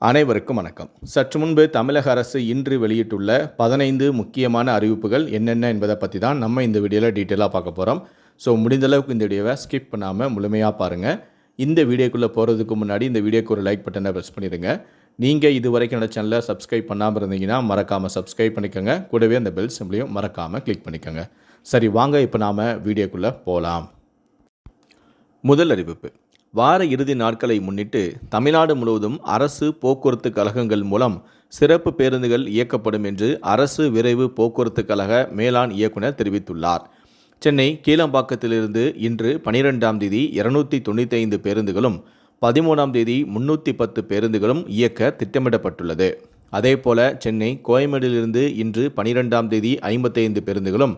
அனைவருக்கும் வணக்கம். சற்று முன்பு தமிழக அரசு இன்று வெளியிட்டுள்ள 15 முக்கியமான அறிவிப்புகள் என்னென்ன என்பதை பற்றி தான் நம்ம இந்த வீடியோவில் டீட்டெயிலாக பார்க்க போகிறோம். ஸோ முடிந்தளவுக்கு இந்த வீடியோவை ஸ்கிப் பண்ணாமல் முழுமையாக பாருங்கள். இந்த வீடியோக்குள்ளே போகிறதுக்கு முன்னாடி இந்த வீடியோக்கு ஒரு லைக் பட்டனை ப்ரெஸ் பண்ணிடுங்க. நீங்கள் இது வரைக்கும் என்னோட சேனலை சப்ஸ்கிரைப் பண்ணாமல் இருந்தீங்கன்னா மறக்காமல் சப்ஸ்கிரைப் பண்ணிக்கோங்க. கூடவே அந்த பெல் சிம்பிளையும் மறக்காமல் கிளிக் பண்ணிக்கோங்க. சரி, வாங்க இப்போ நாம் வீடியோக்குள்ளே போகலாம். முதல் அறிவிப்பு. வார இறுதி நாட்களை முன்னிட்டு தமிழ்நாடு முழுவதும் அரசு போக்குவரத்து கழகங்கள் மூலம் சிறப்பு பேருந்துகள் இயக்கப்படும் என்று அரசு விரைவு போக்குவரத்து கழக மேலாண் இயக்குனர் தெரிவித்துள்ளார். சென்னை கீழம்பாக்கத்திலிருந்து இன்று 12ஆம் தேதி 295 பேருந்துகளும் 13ஆம் தேதி 310 பேருந்துகளும் இயக்க திட்டமிடப்பட்டுள்ளது. அதேபோல சென்னை கோயம்பேடிலிருந்து இன்று 12ஆம் தேதி 55 பேருந்துகளும்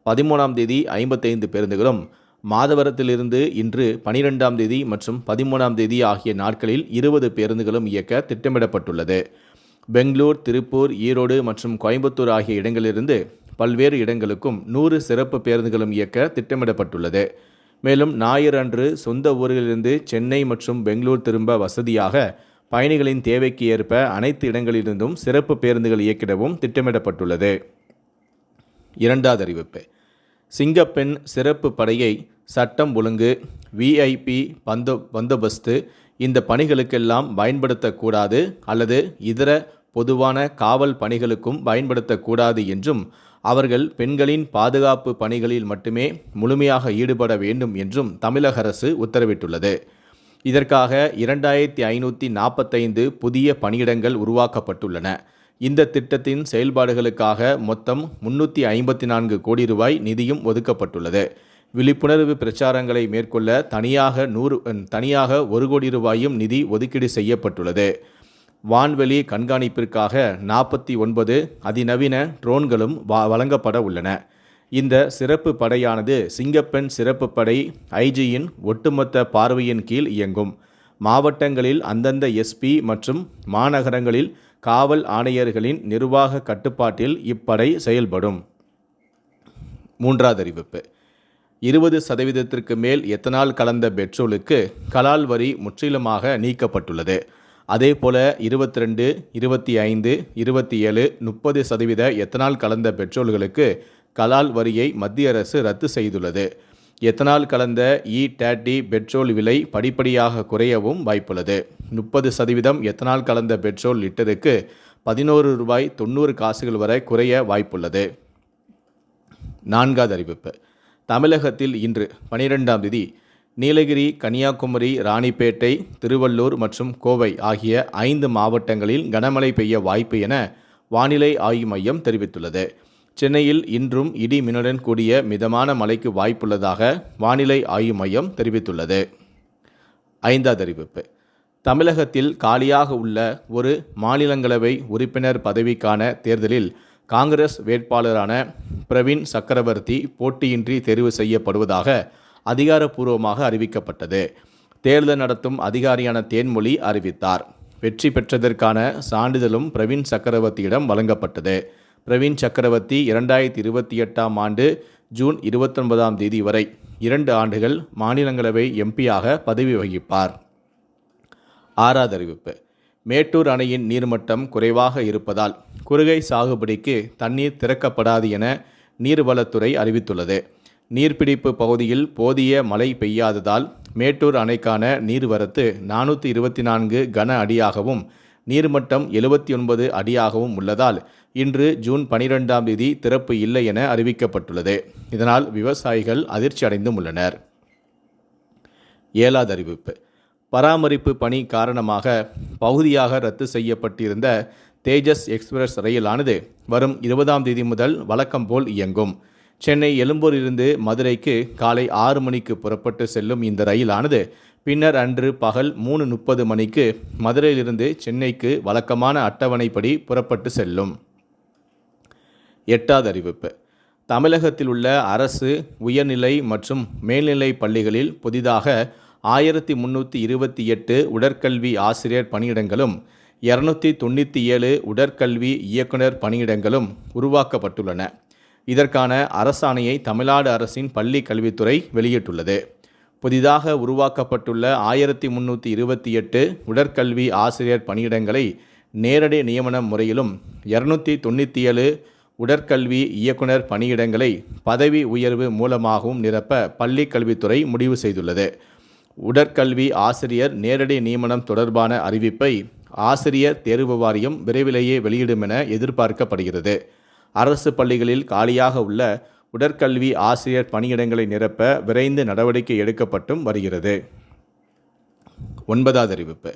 13ஆம் தேதி 55 பேருந்துகளும், மாதவரத்திலிருந்து இன்று 12ஆம் தேதி மற்றும் 13ஆம் தேதி ஆகிய நாட்களில் 20 பேருந்துகளும் இயக்க திட்டமிடப்பட்டுள்ளது. பெங்களூர், திருப்பூர், ஈரோடு மற்றும் கோயம்புத்தூர் ஆகிய இடங்களிலிருந்து பல்வேறு இடங்களுக்கும் 100 சிறப்பு பேருந்துகளும் இயக்க திட்டமிடப்பட்டுள்ளது. மேலும் ஞாயிறு அன்று சொந்த ஊரிலிருந்து சென்னை மற்றும் பெங்களூர் திரும்ப வசதியாக பயணிகளின் தேவைக்கு ஏற்ப அனைத்து இடங்களிலிருந்தும் சிறப்பு பேருந்துகள் இயக்கிடவும் திட்டமிடப்பட்டுள்ளது. இரண்டாவது அறிவிப்பு. சிங்கப்பெண் சிறப்பு படையை சட்டம் ஒழுங்கு, விஐபி பந்தோபஸ்து இந்த பணிகளுக்கெல்லாம் பயன்படுத்தக்கூடாது அல்லது இதர பொதுவான காவல் பணிகளுக்கும் பயன்படுத்தக்கூடாது என்றும், அவர்கள் பெண்களின் பாதுகாப்பு பணிகளில் மட்டுமே முழுமையாக ஈடுபட வேண்டும் என்றும் தமிழக அரசு உத்தரவிட்டுள்ளது. இதற்காக 2545 புதிய பணியிடங்கள் உருவாக்கப்பட்டுள்ளன. இந்த திட்டத்தின் செயல்பாடுகளுக்காக மொத்தம் 354 கோடி ரூபாய் நிதியும் ஒதுக்கப்பட்டுள்ளது. விழிப்புணர்வு பிரச்சாரங்களை மேற்கொள்ள தனியாக 1 கோடி ரூபாயும் நிதி ஒதுக்கீடு செய்யப்பட்டுள்ளது. வான்வெளி கண்காணிப்பிற்காக 49 அதிநவீன ட்ரோன்களும் வழங்கப்பட உள்ளன. இந்த சிறப்பு படையானது சிங்கப்பெண் சிறப்பு படை ஐஜியின் ஒட்டுமொத்த பார்வையின் கீழ் இயங்கும். மாவட்டங்களில் அந்தந்த எஸ்பி மற்றும் மாநகரங்களில் காவல் ஆணையர்களின் நிர்வாக கட்டுப்பாட்டில் இப்படை செயல்படும். மூன்றாவது அறிவிப்பு. 20% மேல் எத்தனால் கலந்த பெட்ரோலுக்கு கலால் வரி முற்றிலுமாக நீக்கப்பட்டுள்ளது. அதேபோல 22, 25, 27, 30% எத்தனால் கலந்த பெட்ரோல்களுக்கு கலால் வரியை மத்திய அரசு ரத்து செய்துள்ளது. எத்தனால் கலந்த E30 பெட்ரோல் விலை படிப்படியாக குறையவும் வாய்ப்புள்ளது. 30% எத்தனால் கலந்த பெட்ரோல் லிட்டருக்கு 11 ரூபாய் 90 காசுகள் வரை குறைய வாய்ப்புள்ளது. நான்காவது அறிவிப்பு. தமிழகத்தில் இன்று 12ஆம் தேதி நீலகிரி, கன்னியாகுமரி, ராணிப்பேட்டை, திருவள்ளூர் மற்றும் கோவை ஆகிய 5 மாவட்டங்களில் கனமழை பெய்ய வாய்ப்பு என வானிலை ஆய்வு மையம் தெரிவித்துள்ளது. சென்னையில் இன்றும் இடி மின்னுடன் கூடிய மிதமான மழைக்கு வாய்ப்புள்ளதாக வானிலை ஆய்வு மையம் தெரிவித்துள்ளது. ஐந்தாவது அறிவிப்பு. தமிழகத்தில் காலியாக உள்ள ஒரு மாநிலங்களவை உறுப்பினர் பதவிக்கான தேர்தலில் காங்கிரஸ் வேட்பாளரான பிரவீன் சக்கரவர்த்தி போட்டியின்றி தேர்வு செய்யப்படுவதாக அதிகாரப்பூர்வமாக அறிவிக்கப்பட்டது. தேர்தல் நடத்தும் அதிகாரியான தேன்மொழி அறிவித்தார். வெற்றி பெற்றதற்கான சான்றிதழும் பிரவீன் சக்கரவர்த்தியிடம் வழங்கப்பட்டது. பிரவீன் சக்கரவர்த்தி 2028ஆம் ஆண்டு ஜூன் 29ஆம் தேதி வரை 2 ஆண்டுகள் மாநிலங்களவை எம்பியாக பதவி வகிப்பார். ஆறாவது அறிவிப்பு. மேட்டூர் அணையின் நீர்மட்டம் குறைவாக இருப்பதால் குறுகை சாகுபடிக்கு தண்ணீர் திறக்கப்படாது என நீர்வளத்துறை அறிவித்துள்ளது. நீர்பிடிப்பு பகுதியில் போதிய மழை பெய்யாததால் மேட்டூர் அணைக்கான நீர்வரத்து 424 கன அடியாகவும் நீர்மட்டம் 79 அடியாகவும் உள்ளதால் இன்று ஜூன் 12ஆம் தேதி திறப்பு இல்லை என அறிவிக்கப்பட்டுள்ளது. இதனால் விவசாயிகள் அதிர்ச்சி அடைந்தும் உள்ளனர். ஏழாவது அறிவிப்பு. பராமரிப்பு பணி காரணமாக பகுதியாக ரத்து செய்யப்பட்டிருந்த தேஜஸ் எக்ஸ்பிரஸ் ரயிலானது வரும் 20ஆம் தேதி முதல் வழக்கம் போல் இயங்கும். சென்னை எழும்பூரிலிருந்து மதுரைக்கு காலை 6 மணிக்கு புறப்பட்டு செல்லும் இந்த ரயிலானது பின்னர் அன்று பகல் 3:30 மணிக்கு மதுரையிலிருந்து சென்னைக்கு வழக்கமான அட்டவணைப்படி புறப்பட்டு செல்லும். எட்டாவது அறிவிப்பு. தமிழகத்தில் உள்ள அரசு உயர்நிலை மற்றும் மேல்நிலை பள்ளிகளில் புதிதாக 1328 உடற்கல்வி ஆசிரியர் பணியிடங்களும் 297 உடற்கல்வி இயக்குனர் பணியிடங்களும் உருவாக்கப்பட்டுள்ளன. இதற்கான அரசாணையை தமிழ்நாடு அரசின் பள்ளி கல்வித்துறை வெளியிட்டுள்ளது. புதிதாக உருவாக்கப்பட்டுள்ள 1328 உடற்கல்வி ஆசிரியர் பணியிடங்களை நேரடி நியமன முறையிலும் 297 உடற்கல்வி இயக்குனர் பணியிடங்களை பதவி உயர்வு மூலமாகவும் நிரப்ப பள்ளிக் கல்வித்துறை முடிவு செய்துள்ளது. உடற்கல்வி ஆசிரியர் நேரடி நியமனம் தொடர்பான அறிவிப்பை ஆசிரியர் தேர்வு வாரியம் விரைவிலேயே வெளியிடும் என எதிர்பார்க்கப்படுகிறது. அரசு பள்ளிகளில் காலியாக உள்ள உடற்கல்வி ஆசிரியர் பணியிடங்களை நிரப்ப விரைந்து நடவடிக்கை எடுக்கப்பட்டும் வருகிறது. 9வது அறிவிப்பு.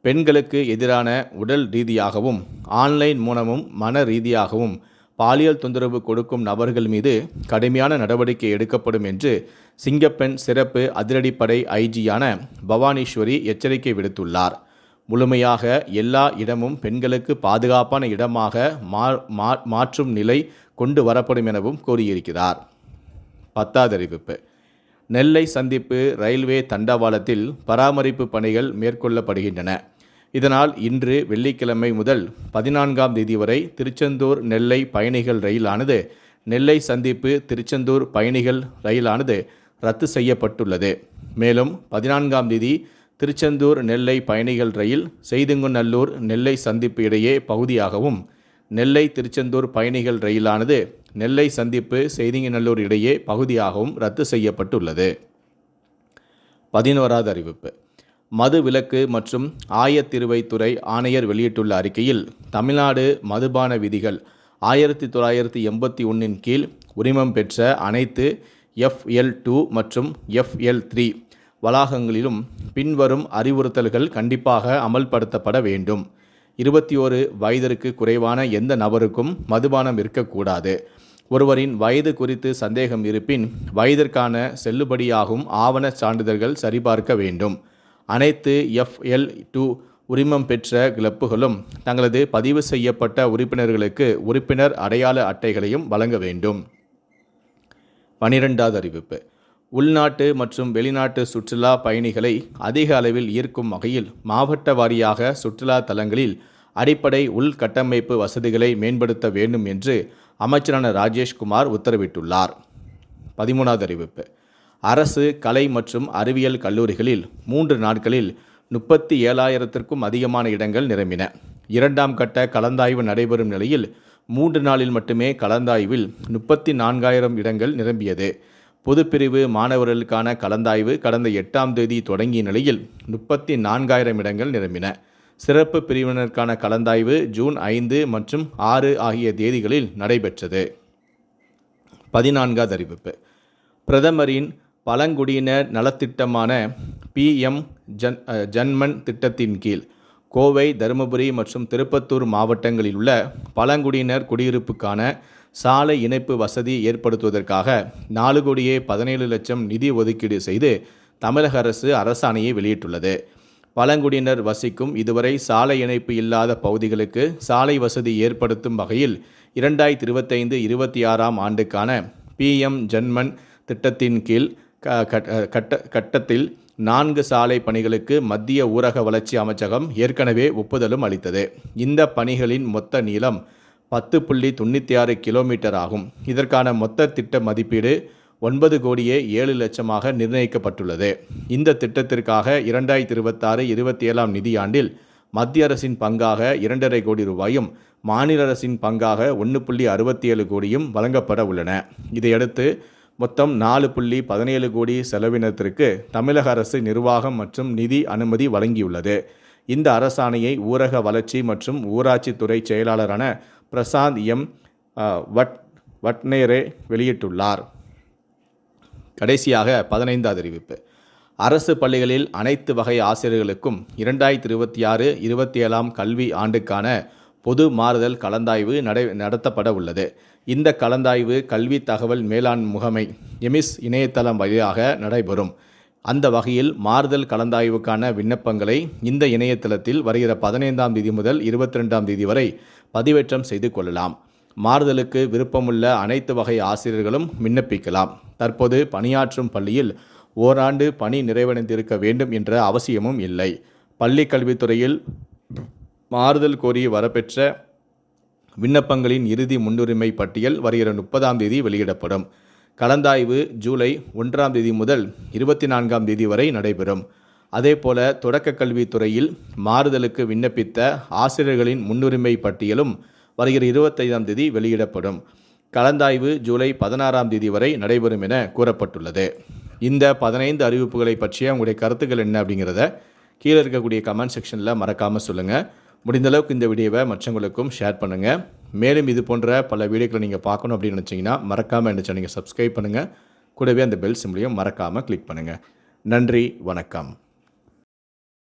பெண்களுக்கு எதிரான உடல் ரீதியாகவும் ஆன்லைன் மூலமும் மன ரீதியாகவும் பாலியல் தொந்தரவு கொடுக்கும் நபர்கள் மீது கடுமையான நடவடிக்கை எடுக்கப்படும் என்று சிங்கப்பெண் சிறப்பு அதிரடிப்படை ஐஜியான பவானீஸ்வரி எச்சரிக்கை விடுத்துள்ளார். முழுமையாக எல்லா இடமும் பெண்களுக்கு பாதுகாப்பான இடமாக மாற்றும் நிலை கொண்டு வரப்படும் எனவும் கூறியிருக்கிறார். 10வது அறிவிப்பு. நெல்லை சந்திப்பு ரயில்வே தண்டவாளத்தில் பராமரிப்பு பணிகள் மேற்கொள்ளப்படுகின்றன. இதனால் இன்று வெள்ளிக்கிழமை முதல் 14ஆம் தேதி வரை திருச்செந்தூர் நெல்லை பயணிகள் ரயிலானது நெல்லை சந்திப்பு திருச்செந்தூர் பயணிகள் ரயிலானது ரத்து செய்யப்பட்டுள்ளது. மேலும் 14ஆம் தேதி திருச்செந்தூர் நெல்லை பயணிகள் ரயில் செய்துங்குநல்லூர் நெல்லை சந்திப்பு இடையே பகுதியாகவும், நெல்லை திருச்செந்தூர் பயணிகள் ரயிலானது நெல்லை சந்திப்பு செய்திங்கநல்லூர் இடையே பகுதியாகவும் ரத்து செய்யப்பட்டுள்ளது. 11வது அறிவிப்பு. மது விலக்கு மற்றும் ஆயத்திருவைத்துறை ஆணையர் வெளியிட்டுள்ள அறிக்கையில் தமிழ்நாடு மதுபான விதிகள் 1981 கீழ் உரிமம் பெற்ற அனைத்து FL2 மற்றும் FL3 வளாகங்களிலும் பின்வரும் அறிவுறுத்தல்கள் கண்டிப்பாக அமல்படுத்தப்பட வேண்டும். 21 வயதிற்கு குறைவான எந்த நபருக்கும் மதுபானம் இருக்கக்கூடாது. ஒருவரின் வயது குறித்து சந்தேகம் இருப்பின் வயதிற்கான செல்லுபடியாகும் ஆவண சான்றிதழ்கள் சரிபார்க்க வேண்டும். அனைத்து FL2 உரிமம் பெற்ற கிளப்புகளும் தங்களது பதிவு செய்யப்பட்ட உறுப்பினர்களுக்கு உறுப்பினர் அடையாள அட்டைகளையும் வழங்க வேண்டும். 12வது அறிவிப்பு. உள்நாட்டு மற்றும் வெளிநாட்டு சுற்றுலா பயணிகளை அதிக அளவில் ஈர்க்கும் வகையில் மாவட்ட வாரியாக சுற்றுலா தலங்களில் அடிப்படை உள்கட்டமைப்பு வசதிகளை மேம்படுத்த வேண்டும் என்று அமைச்சரான ராஜேஷ்குமார் உத்தரவிட்டுள்ளார். 13வது அறிவிப்பு. அரசு கலை மற்றும் அறிவியல் கல்லூரிகளில் 3 நாட்களில் 37,000க்கும் அதிகமான இடங்கள் நிரம்பின. 2ஆம் கட்ட கலந்தாய்வு நடைபெறும் நிலையில் 3 நாளில் மட்டுமே கலந்தாய்வில் 34,000 இடங்கள் நிரம்பியது. பொதுப்பிரிவு மாணவர்களுக்கான கலந்தாய்வு கடந்த 8ஆம் தேதி தொடங்கிய நிலையில் 34,000 இடங்கள் நிரம்பின. சிறப்பு பிரிவினருக்கான கலந்தாய்வு ஜூன் 5 மற்றும் 6 ஆகிய தேதிகளில் நடைபெற்றது. 14வது அறிவிப்பு. பிரதமரின் பழங்குடியினர் நலத்திட்டமான PM ஜன்மன் திட்டத்தின் கீழ் கோவை, தருமபுரி மற்றும் திருப்பத்தூர் மாவட்டங்களில் உள்ள பழங்குடியினர் குடியிருப்புக்கான சாலை இணைப்பு வசதி ஏற்படுத்துவதற்காக 4,17,00,000 நிதி ஒதுக்கீடு செய்து தமிழக அரசு அரசாணையை வெளியிட்டுள்ளது. பழங்குடியினர் வசிக்கும் இதுவரை சாலை இணைப்பு இல்லாத பகுதிகளுக்கு சாலை வசதி ஏற்படுத்தும் வகையில் 2025-26ஆம் ஆண்டுக்கான PM ஜன்மன் திட்டத்தின் கீழ் கட்டத்தில் 4 சாலை பணிகளுக்கு மத்திய ஊரக வளர்ச்சி அமைச்சகம் ஏற்கனவே ஒப்புதலும் அளித்தது. இந்த பணிகளின் மொத்த நீளம் 10.96 கிலோமீட்டர் ஆகும். இதற்கான மொத்த திட்ட மதிப்பீடு 9,07,00,000 நிர்ணயிக்கப்பட்டுள்ளது. இந்த திட்டத்திற்காக 2026-27ஆம் நிதியாண்டில் மத்திய அரசின் பங்காக 2.5 கோடி ரூபாயும் மாநில அரசின் பங்காக 1.67 கோடியும் வழங்கப்பட உள்ளன. இதையடுத்து மொத்தம் 4.17 கோடி செலவினத்திற்கு தமிழக அரசு நிர்வாகம் மற்றும் நிதி அனுமதி வழங்கியுள்ளது. இந்த அரசாணையை ஊரக வளர்ச்சி மற்றும் ஊராட்சித்துறை செயலாளரான பிரசாந்த் வட்நேரே வெளியிட்டுள்ளார். கடைசியாக 15வது அறிவிப்பு. அரசு பள்ளிகளில் அனைத்து வகை ஆசிரியர்களுக்கும் 2026-27ஆம் கல்வி ஆண்டுக்கான பொது மாறுதல் கலந்தாய்வு நடத்தப்பட உள்ளது. இந்த கலந்தாய்வு கல்வி தகவல் மேலாண் முகமை எமிஸ் இணையதளம் வழியாக நடைபெறும். அந்த வகையில் மாறுதல் கலந்தாய்வுக்கான விண்ணப்பங்களை இந்த இணையதளத்தில் வருகிற 15ஆம் தேதி முதல் 22ஆம் தேதி வரை பதிவேற்றம் செய்து கொள்ளலாம். மாறுதலுக்கு விருப்பமுள்ள அனைத்து வகை ஆசிரியர்களும் விண்ணப்பிக்கலாம். தற்போது பணியாற்றும் பள்ளியில் ஓராண்டு பணி நிறைவடைந்திருக்க வேண்டும் என்ற அவசியமும் இல்லை. பள்ளி கல்வித்துறையில் மாறுதல் கோரி வரப்பெற்ற விண்ணப்பங்களின் இறுதி முன்னுரிமை பட்டியல் வருகிற 30ஆம் தேதி வெளியிடப்படும். கலந்தாய்வு ஜூலை 1ஆம் தேதி முதல் 24ஆம் தேதி வரை நடைபெறும். அதேபோல தொடக்க கல்வித்துறையில் மாறுதலுக்கு விண்ணப்பித்த ஆசிரியர்களின் முன்னுரிமை பட்டியலும் வருகிற 25ஆம் தேதி வெளியிடப்படும். கலந்தாய்வு ஜூலை 16ஆம் தேதி வரை நடைபெறும் என கூறப்பட்டுள்ளது. இந்த 15 அறிவிப்புகளை பற்றிய உங்களுடைய கருத்துக்கள் என்ன அப்படிங்கிறத கீழே இருக்கக்கூடிய கமெண்ட் செக்ஷனில் மறக்காமல் சொல்லுங்கள். முடிந்தளவுக்கு இந்த வீடியோவை மற்றவங்களுக்கும் ஷேர் பண்ணுங்கள். மேலும் இது போன்ற பல வீடியோக்களை நீங்கள் பார்க்கணும் அப்படின்னு நினச்சிங்கன்னா மறக்காமல் என்ன சேனலை சப்ஸ்கிரைப் பண்ணுங்கள். கூடவே அந்த பெல் சிம்பிளையும் மறக்காமல் கிளிக் பண்ணுங்கள். நன்றி, வணக்கம்.